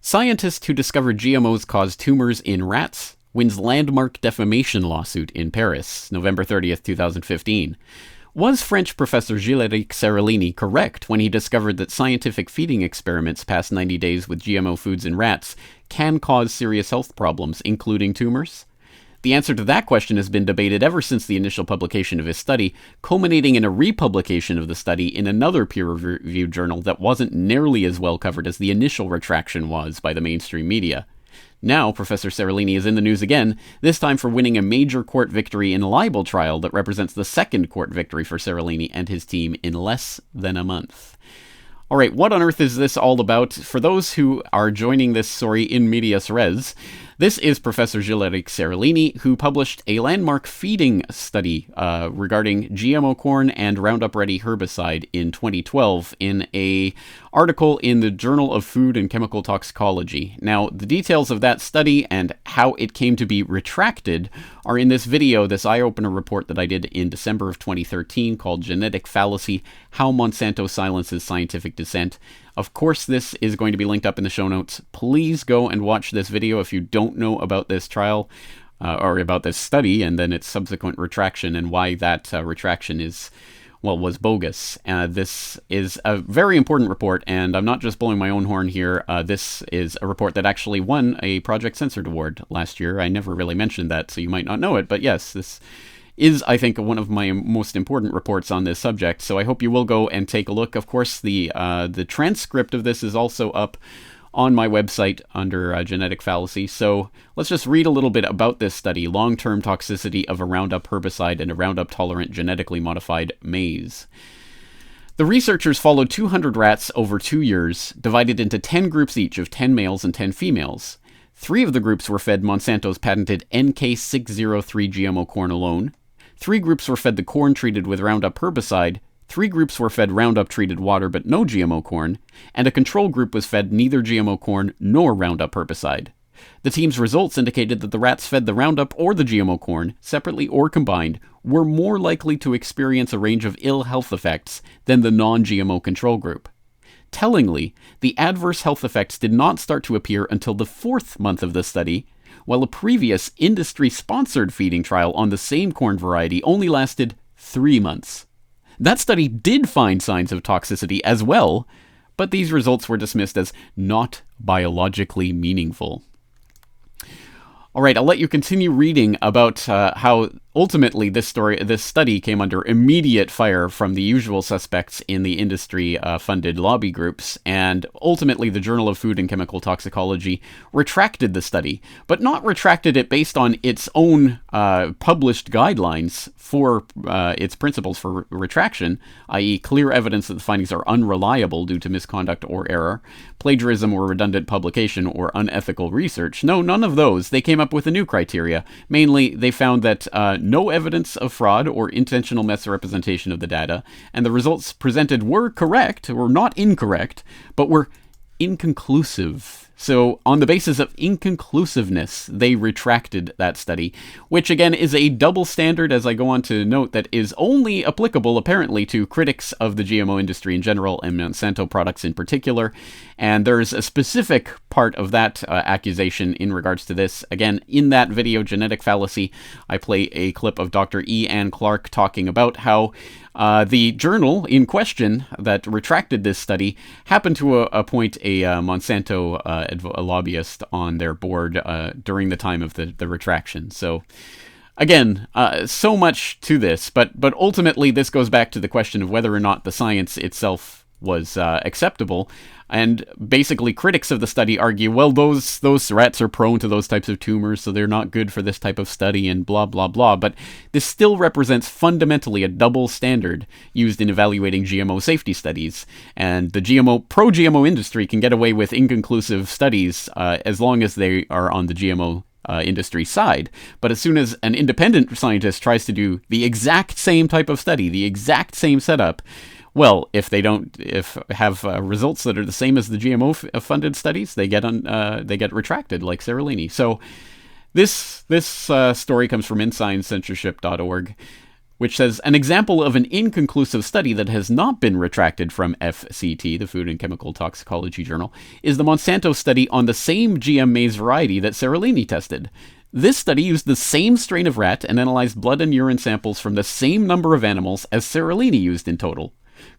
Scientist who discovered GMOs cause tumors in rats wins landmark defamation lawsuit in Paris, November 30th, 2015. Was French professor Gilles-Éric Seralini correct when he discovered that scientific feeding experiments past 90 days with GMO foods in rats can cause serious health problems, including tumors? The answer to that question has been debated ever since the initial publication of his study, culminating in a republication of the study in another peer-reviewed journal that wasn't nearly as well covered as the initial retraction was by the mainstream media. Now, Professor Seralini is in the news again, this time for winning a major court victory in a libel trial that represents the second court victory for Seralini and his team in less than a month. Alright, what on earth is this all about? For those who are joining this story in medias res, this is Professor Gilles-Éric Seralini, who published a landmark feeding study regarding GMO corn and Roundup Ready herbicide in 2012 in an article in the Journal of Food and Chemical Toxicology. Now, the details of that study and how it came to be retracted are in this video, this eye-opener report that I did in December of 2013 called Genetic Fallacy: How Monsanto Silences Scientific Dissent. Of course, this is going to be linked up in the show notes. Please go and watch this video if you don't know about this trial or about this study and then its subsequent retraction and why that retraction was bogus. This is a very important report, and I'm not just blowing my own horn here. This is a report that actually won a Project Censored Award last year. I never really mentioned that, so you might not know it, but yes, this is, I think, one of my most important reports on this subject, so I hope you will go and take a look. Of course, the transcript of this is also up on my website under Genetic Fallacy, so let's just read a little bit about this study, Long-Term Toxicity of a Roundup Herbicide and a Roundup-Tolerant Genetically Modified Maize. The researchers followed 200 rats over 2 years, divided into 10 groups each of 10 males and 10 females. 3 of the groups were fed Monsanto's patented NK603 GMO corn alone. 3 groups were fed the corn treated with Roundup herbicide, 3 groups were fed Roundup treated water but no GMO corn, and a control group was fed neither GMO corn nor Roundup herbicide. The team's results indicated that the rats fed the Roundup or the GMO corn, separately or combined, were more likely to experience a range of ill health effects than the non-GMO control group. Tellingly, the adverse health effects did not start to appear until the 4th month of the study, while a previous industry-sponsored feeding trial on the same corn variety only lasted 3 months. That study did find signs of toxicity as well, but these results were dismissed as not biologically meaningful. Alright, I'll let you continue reading about how ultimately this study came under immediate fire from the usual suspects in the industry-funded lobby groups, and ultimately the Journal of Food and Chemical Toxicology retracted the study, but not retracted it based on its own published guidelines for its principles for retraction, i.e. clear evidence that the findings are unreliable due to misconduct or error, plagiarism or redundant publication, or unethical research. No, none of those. They came up with a new criteria. Mainly, they found that no evidence of fraud or intentional misrepresentation of the data, and the results presented were correct, or not incorrect, but were inconclusive. So, on the basis of inconclusiveness, they retracted that study, which again is a double standard, as I go on to note, that is only applicable apparently to critics of the GMO industry in general and Monsanto products in particular. And there's a specific part of that accusation in regards to this. Again, in that video, Genetic Fallacy, I play a clip of Dr. E. Ann Clark talking about how the journal in question that retracted this study happened to appoint a Monsanto a lobbyist on their board during the time of the retraction. So, again, so much to this, but ultimately this goes back to the question of whether or not the science itself was acceptable. And basically critics of the study argue, well, those rats are prone to those types of tumors, so they're not good for this type of study and blah, blah, blah. But this still represents fundamentally a double standard used in evaluating GMO safety studies. And the pro-GMO industry can get away with inconclusive studies as long as they are on the GMO industry side. But as soon as an independent scientist tries to do the exact same type of study, the exact same setup, well, if they have results that are the same as the GMO-funded studies, they get retracted, like Seralini. So this story comes from InScienceCensorship.org. which says, an example of an inconclusive study that has not been retracted from FCT, the Food and Chemical Toxicology Journal, is the Monsanto study on the same GM maize variety that Seralini tested. This study used the same strain of rat and analyzed blood and urine samples from the same number of animals as Seralini used in total.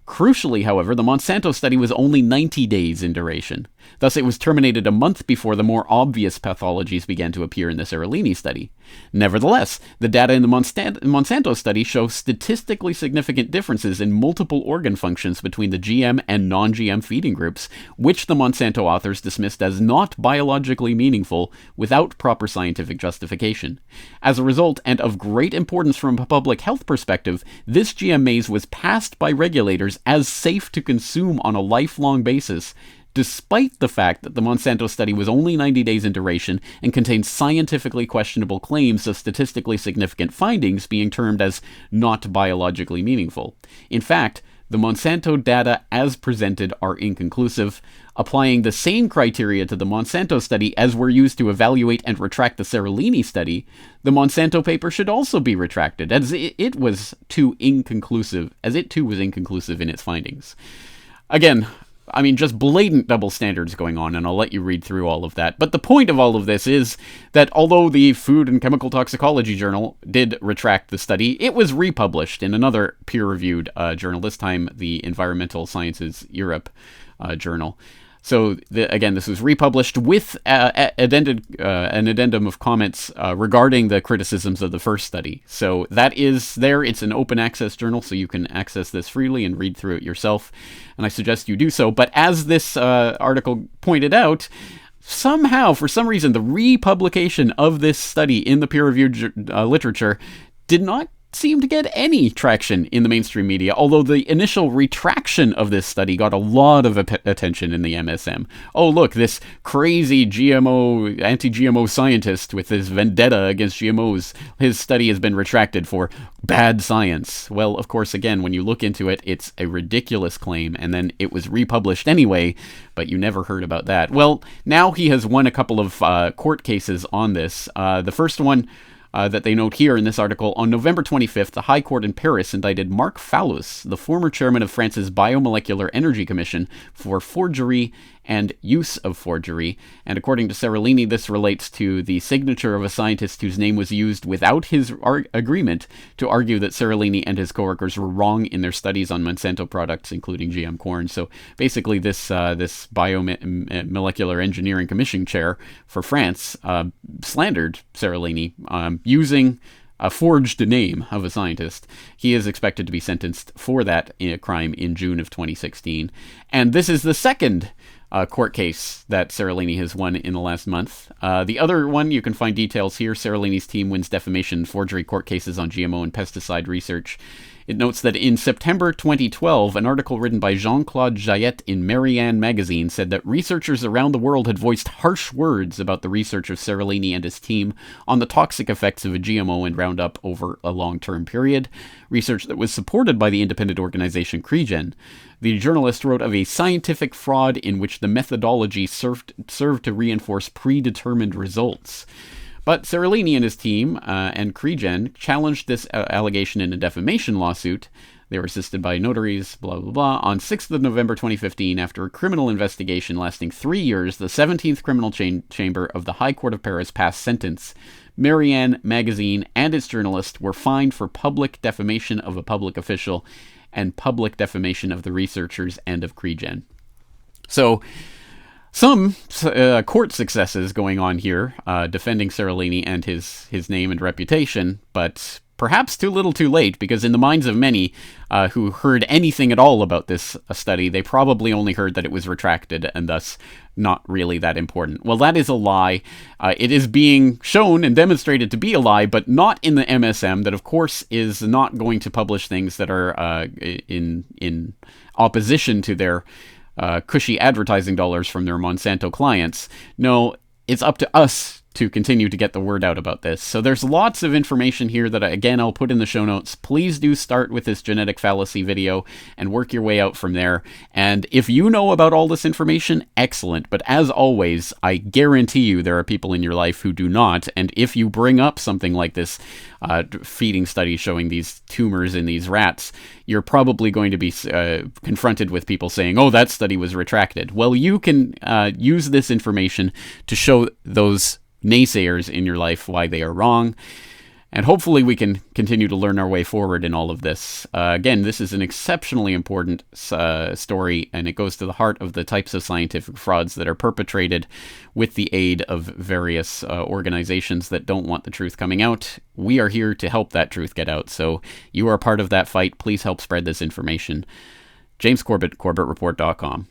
Crucially, however, the Monsanto study was only 90 days in duration. Thus, it was terminated a month before the more obvious pathologies began to appear in the Seralini study. Nevertheless, the data in the Monsanto study show statistically significant differences in multiple organ functions between the GM and non-GM feeding groups, which the Monsanto authors dismissed as not biologically meaningful without proper scientific justification. As a result, and of great importance from a public health perspective, this GM maize was passed by regulators as safe to consume on a lifelong basis, despite the fact that the Monsanto study was only 90 days in duration and contained scientifically questionable claims of statistically significant findings being termed as not biologically meaningful. In fact, the Monsanto data as presented are inconclusive. Applying the same criteria to the Monsanto study as were used to evaluate and retract the Seralini study, the Monsanto paper should also be retracted, as it was too inconclusive, in its findings. Again, I mean, just blatant double standards going on, and I'll let you read through all of that. But the point of all of this is that although the Food and Chemical Toxicology Journal did retract the study, it was republished in another peer-reviewed journal, this time the Environmental Sciences Europe journal. So, again, this was republished with an addendum of comments regarding the criticisms of the first study. So that is there. It's an open access journal, so you can access this freely and read through it yourself. And I suggest you do so. But as this article pointed out, somehow, for some reason, the republication of this study in the peer-reviewed literature did not seem to get any traction in the mainstream media, although the initial retraction of this study got a lot of attention in the MSM. Oh, look, this crazy anti-GMO scientist with his vendetta against GMOs, his study has been retracted for bad science. Well, of course, again, when you look into it, it's a ridiculous claim, and then it was republished anyway, but you never heard about that. Well, now he has won a couple of court cases on this. The first one that they note here in this article, on November 25th, the High Court in Paris indicted Marc Fallus, the former chairman of France's Biomolecular Energy Commission, for forgery and use of forgery. And according to Seralini, this relates to the signature of a scientist whose name was used without his agreement to argue that Seralini and his coworkers were wrong in their studies on Monsanto products, including GM corn. So basically, this Biomolecular Engineering Commission chair for France slandered Seralini using a forged name of a scientist. He is expected to be sentenced for that crime in June of 2016. And this is the second court case that Seralini has won in the last month. The other one, you can find details here. Seralini's team wins defamation and forgery court cases on GMO and pesticide research. It notes that in September 2012, an article written by Jean-Claude Jaillet in Marianne magazine said that researchers around the world had voiced harsh words about the research of Seralini and his team on the toxic effects of a GMO and Roundup over a long-term period, research that was supported by the independent organization CREGEN. The journalist wrote of a scientific fraud in which the methodology served to reinforce predetermined results. But Seralini and his team and CREGEN challenged this allegation in a defamation lawsuit. They were assisted by notaries, blah, blah, blah. On 6th of November 2015, after a criminal investigation lasting 3 years, the 17th Criminal Chamber of the High Court of Paris passed sentence. Marianne magazine and its journalist were fined for public defamation of a public official and public defamation of the researchers and of CREGEN. So, some court successes going on here, defending Seralini and his name and reputation, but perhaps too little too late, because in the minds of many who heard anything at all about this study, they probably only heard that it was retracted and thus not really that important. Well, that is a lie. It is being shown and demonstrated to be a lie, but not in the MSM, that of course is not going to publish things that are in opposition to their cushy advertising dollars from their Monsanto clients. No, it's up to us to continue to get the word out about this. So there's lots of information here that, again, I'll put in the show notes. Please do start with this genetic fallacy video and work your way out from there. And if you know about all this information, excellent. But as always, I guarantee you there are people in your life who do not. And if you bring up something like this feeding study showing these tumors in these rats, you're probably going to be confronted with people saying, oh, that study was retracted. Well, you can use this information to show those naysayers in your life why they are wrong. And hopefully we can continue to learn our way forward in all of this. Again, this is an exceptionally important story, and it goes to the heart of the types of scientific frauds that are perpetrated with the aid of various organizations that don't want the truth coming out. We are here to help that truth get out, so you are part of that fight. Please help spread this information. James Corbett, CorbettReport.com.